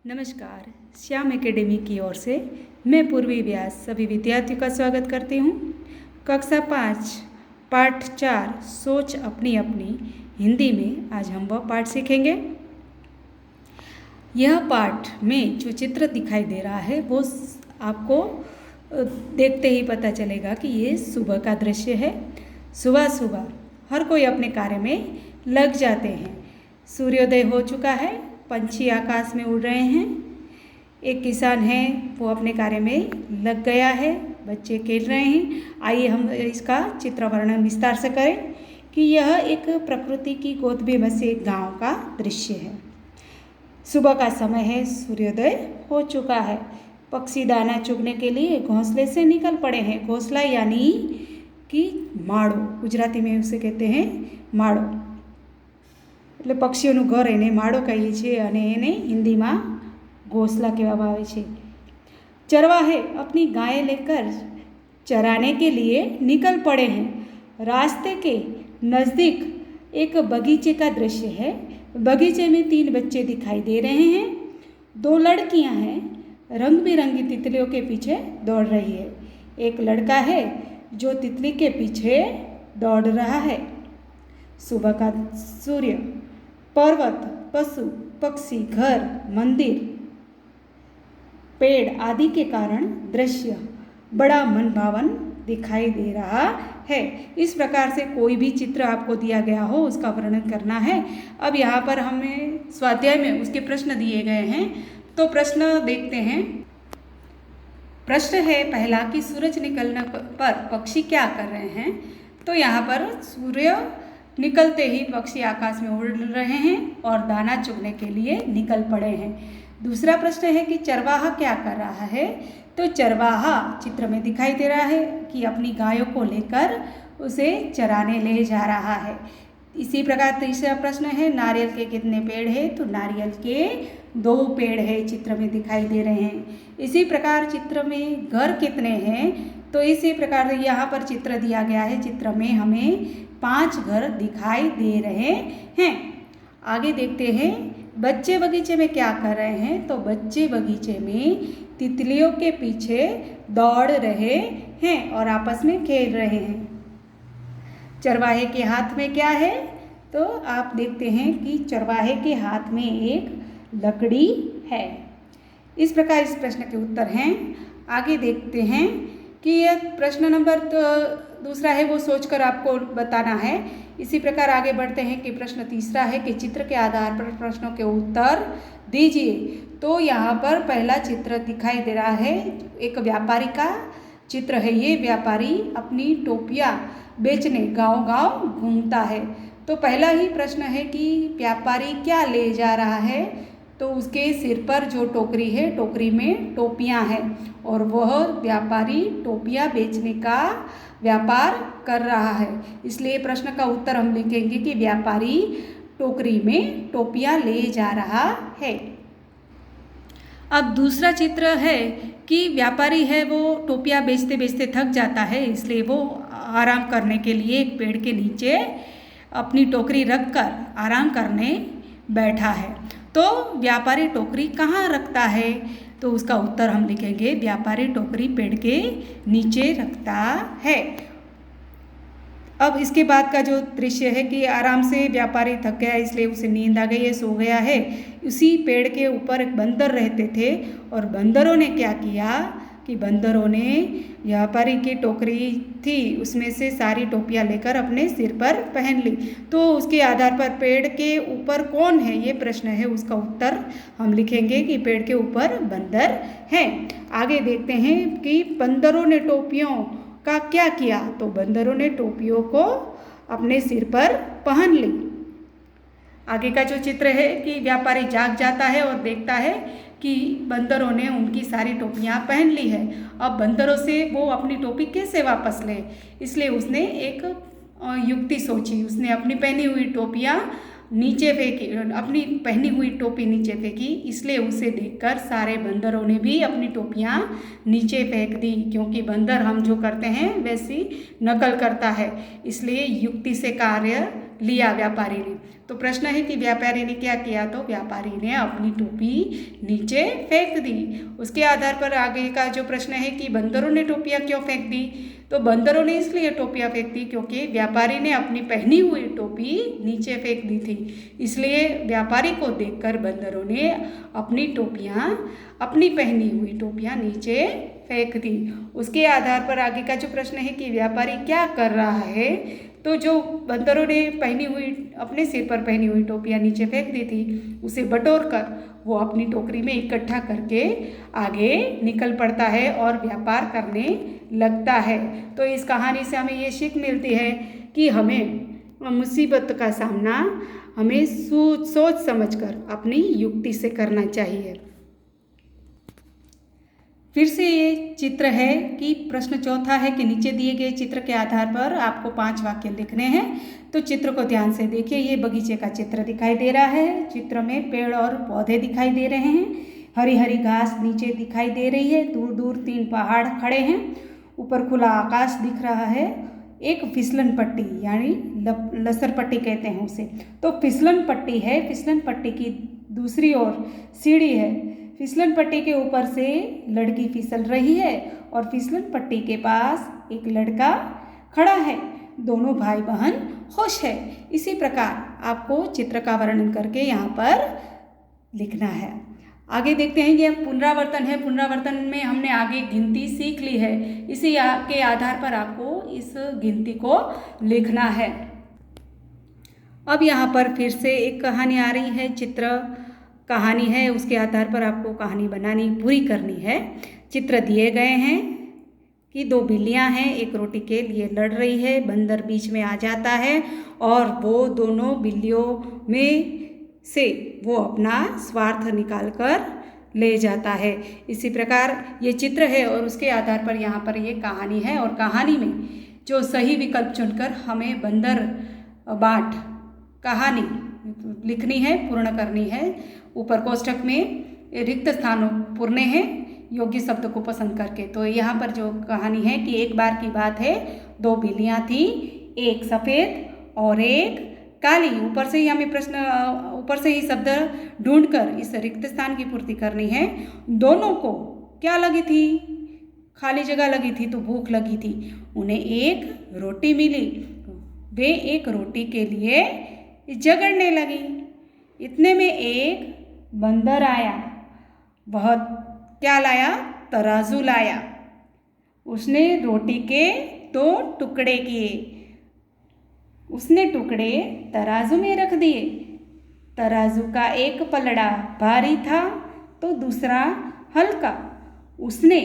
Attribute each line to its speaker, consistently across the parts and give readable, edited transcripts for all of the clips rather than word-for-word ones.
Speaker 1: नमस्कार। श्याम एकेडमी की ओर से मैं पूर्वी व्यास सभी विद्यार्थियों का स्वागत करती हूँ। कक्षा 5 पाठ 4 सोच अपनी अपनी हिंदी में आज हम वह पाठ सीखेंगे। यह पाठ में जो चित्र दिखाई दे रहा है वो आपको देखते ही पता चलेगा कि ये सुबह का दृश्य है। सुबह सुबह हर कोई अपने कार्य में लग जाते हैं। सूर्योदय हो चुका है, पंछी आकाश में उड़ रहे हैं। एक किसान है वो अपने कार्य में लग गया है, बच्चे खेल रहे हैं। आइए हम इसका चित्र वर्णन विस्तार से करें कि यह एक प्रकृति की गोद में बसे एक गांव का दृश्य है। सुबह का समय है, सूर्योदय हो चुका है। पक्षी दाना चुगने के लिए घोंसले से निकल पड़े हैं। घोंसला यानी कि माड़ो, गुजराती में उसे कहते हैं माड़ो। એટલે પક્ષીઓનું ઘર એને માળો કહીએ છીએ અને એને हिंदीમાં घोंसला કહેવામાં આવે છે। चरवाहे अपनी गाय लेकर चराने के लिए निकल पड़े हैं। रास्ते के नज़दीक एक बगीचे का दृश्य है। बगीचे में 3 बच्चे दिखाई दे रहे हैं। 2 लड़कियां हैं, रंग बिरंगी तितलियों के पीछे दौड़ रही है। एक लड़का है जो तितली के पीछे दौड़ रहा है। सुबह का सूर्य, पर्वत, पशु पक्षी, घर, मंदिर, पेड़ आदि के कारण दृश्य बड़ा मनभावन दिखाई दे रहा है। इस प्रकार से कोई भी चित्र आपको दिया गया हो उसका वर्णन करना है। अब यहाँ पर हमें स्वाध्याय में उसके प्रश्न दिए गए हैं, तो प्रश्न देखते हैं। प्रश्न है पहला कि सूरज निकलने पर पक्षी क्या कर रहे हैं। तो यहाँ पर सूर्य निकलते ही पक्षी आकाश में उड़ रहे हैं और दाना चुगने के लिए निकल पड़े हैं। दूसरा प्रश्न है कि चरवाहा क्या कर रहा है। तो चरवाहा चित्र में दिखाई दे रहा है कि अपनी गायों को लेकर उसे चराने ले जा रहा है। इसी प्रकार तीसरा प्रश्न है नारियल के कितने पेड़ हैं। तो नारियल के 2 पेड़ है, चित्र में दिखाई दे रहे हैं। इसी प्रकार चित्र में घर कितने हैं। तो इसी प्रकार यहाँ पर चित्र दिया गया है। चित्र में हमें 5 घर दिखाई दे रहे हैं। आगे देखते हैं बच्चे बगीचे में क्या कर रहे हैं। तो बच्चे बगीचे में तितलियों के पीछे दौड़ रहे हैं और आपस में खेल रहे हैं। चरवाहे के हाथ में क्या है। तो आप देखते हैं कि चरवाहे के हाथ में एक लकड़ी है। इस प्रकार इस प्रश्न के उत्तर हैं। आगे देखते हैं कि यह प्रश्न नंबर दूसरा है वो सोचकर आपको बताना है। इसी प्रकार आगे बढ़ते हैं कि प्रश्न तीसरा है कि चित्र के आधार पर प्रश्नों के उत्तर दीजिए। तो यहाँ पर पहला चित्र दिखाई दे रहा है, एक व्यापारी का चित्र है। ये व्यापारी अपनी टोपियाँ बेचने गांव-गांव घूमता है। तो पहला ही प्रश्न है कि व्यापारी क्या ले जा रहा है। तो उसके सिर पर जो टोकरी है, टोकरी में टोपियाँ हैं और वह व्यापारी टोपियाँ बेचने का व्यापार कर रहा है। इसलिए प्रश्न का उत्तर हम लिखेंगे कि व्यापारी टोकरी में टोपियाँ ले जा रहा है। अब दूसरा चित्र है कि व्यापारी है वो टोपियाँ बेचते बेचते थक जाता है, इसलिए वो आराम करने के लिए एक पेड़ के नीचे अपनी टोकरी रखकर आराम करने बैठा है। तो व्यापारी टोकरी कहाँ रखता है। तो उसका उत्तर हम लिखेंगे व्यापारी टोकरी पेड़ के नीचे रखता है। अब इसके बाद का जो दृश्य है कि आराम से व्यापारी थक गया, इसलिए उसे नींद आ गई है, सो गया है। उसी पेड़ के ऊपर एक बंदर रहते थे और बंदरों ने क्या किया कि बंदरों ने व्यापारी की टोकरी थी उसमें से सारी टोपियाँ लेकर अपने सिर पर पहन ली। तो उसके आधार पर पेड़ के ऊपर कौन है ये प्रश्न है, उसका उत्तर हम लिखेंगे कि पेड़ के ऊपर बंदर हैं। आगे देखते हैं कि बंदरों ने टोपियों का क्या किया। तो बंदरों ने टोपियों को अपने सिर पर पहन ली। आगे का जो चित्र है कि व्यापारी जाग जाता है और देखता है कि बंदरों ने उनकी सारी टोपियाँ पहन ली है। अब बंदरों से वो अपनी टोपी कैसे वापस ले, इसलिए उसने एक युक्ति सोची। उसने अपनी पहनी हुई टोपियाँ नीचे फेंकी, अपनी पहनी हुई टोपी नीचे फेंकी, इसलिए उसे देखकर सारे बंदरों ने भी अपनी टोपियाँ नीचे फेंक दी, क्योंकि बंदर हम जो करते हैं वैसी नकल करता है, इसलिए युक्ति से कार्य लिया व्यापारी ने। तो प्रश्न है कि व्यापारी ने क्या किया, तो व्यापारी ने अपनी टोपी नीचे फेंक दी। उसके आधार पर आगे का जो प्रश्न है कि बंदरों ने टोपियाँ क्यों फेंक दी, तो बंदरों ने इसलिए टोपियाँ फेंक दी क्योंकि व्यापारी ने अपनी पहनी हुई टोपी नीचे फेंक दी थी, इसलिए व्यापारी को देखकर बंदरों ने अपनी पहनी हुई टोपियाँ नीचे फेंक दी। उसके आधार पर आगे का जो प्रश्न है कि व्यापारी क्या कर रहा है, तो जो बंदरों ने अपने सिर पर पहनी हुई टोपियाँ नीचे फेंक दी थी, उसे बटोर कर वो अपनी टोकरी में इकट्ठा करके आगे निकल पड़ता है और व्यापार करने लगता है। तो इस कहानी से हमें ये सीख मिलती है कि हमें मुसीबत का सामना हमें सोच समझकर अपनी युक्ति से करना चाहिए। फिर से ये चित्र है कि प्रश्न चौथा है कि नीचे दिए गए चित्र के आधार पर आपको 5 वाक्य लिखने हैं। तो चित्र को ध्यान से देखिए, ये बगीचे का चित्र दिखाई दे रहा है। चित्र में पेड़ और पौधे दिखाई दे रहे हैं, हरी हरी घास नीचे दिखाई दे रही है, दूर दूर 3 पहाड़ खड़े हैं, ऊपर खुला आकाश दिख रहा है, एक फिसलन पट्टी यानी लसर पट्टी कहते हैं उसे, तो फिसलन पट्टी है, फिसलन पट्टी की दूसरी ओर सीढ़ी है, फिसलन पट्टी के ऊपर से लड़की फिसल रही है और फिसलन पट्टी के पास एक लड़का खड़ा है, दोनों भाई बहन खुश है। इसी प्रकार आपको चित्र का वर्णन करके यहाँ पर लिखना है। आगे देखते हैं, यह पुनरावर्तन है। पुनरावर्तन में हमने आगे गिनती सीख ली है, इसी के आधार पर आपको इस गिनती को लिखना है। अब यहाँ पर फिर से एक कहानी आ रही है, चित्र कहानी है, उसके आधार पर आपको कहानी बनानी पूरी करनी है। चित्र दिए गए हैं कि 2 बिल्लियां हैं, एक रोटी के लिए लड़ रही है, बंदर बीच में आ जाता है और वो दोनों बिल्लियों में से वो अपना स्वार्थ निकाल कर ले जाता है। इसी प्रकार ये चित्र है और उसके आधार पर यहाँ पर ये कहानी है, और कहानी में जो सही विकल्प चुनकर हमें बंदर बाट कहानी लिखनी है, पूर्ण करनी है। ऊपर कोष्ठक में रिक्त स्थानों पूर्ण हैं योग्य शब्द को पसंद करके। तो यहाँ पर जो कहानी है कि एक बार की बात है, 2 बिल्लियाँ थीं, एक सफ़ेद और एक काली। ऊपर से ही हमें ऊपर से ही शब्द ढूंढकर इस रिक्त स्थान की पूर्ति करनी है। दोनों को क्या लगी थी, खाली जगह लगी थी, तो भूख लगी थी। उन्हें एक रोटी मिली, वे एक रोटी के लिए झगड़ने लगी। इतने में एक बंदर आया, वह क्या लाया, तराजू लाया। उसने रोटी के 2 टुकड़े किए, उसने टुकड़े तराजू में रख दिए। तराजू का एक पलड़ा भारी था तो दूसरा हल्का। उसने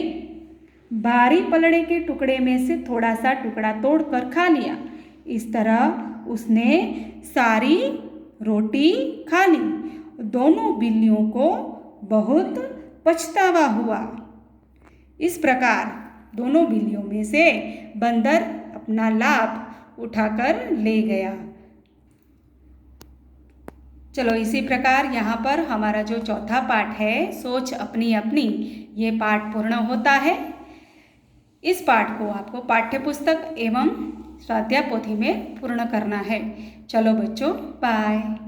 Speaker 1: भारी पलड़े के टुकड़े में से थोड़ा सा टुकड़ा तोड़कर खा लिया। इस तरह उसने सारी रोटी खा ली। दोनों बिल्लियों को बहुत पछतावा हुआ। इस प्रकार दोनों बिल्लियों में से बंदर अपना लाभ उठाकर ले गया। चलो इसी प्रकार यहाँ पर हमारा जो चौथा पाठ है, सोच अपनी अपनी, ये पाठ पूर्ण होता है। इस पाठ को आपको पाठ्य पुस्तक एवं स्वाध्याय पोथी में पूर्ण करना है। चलो बच्चों, बाय।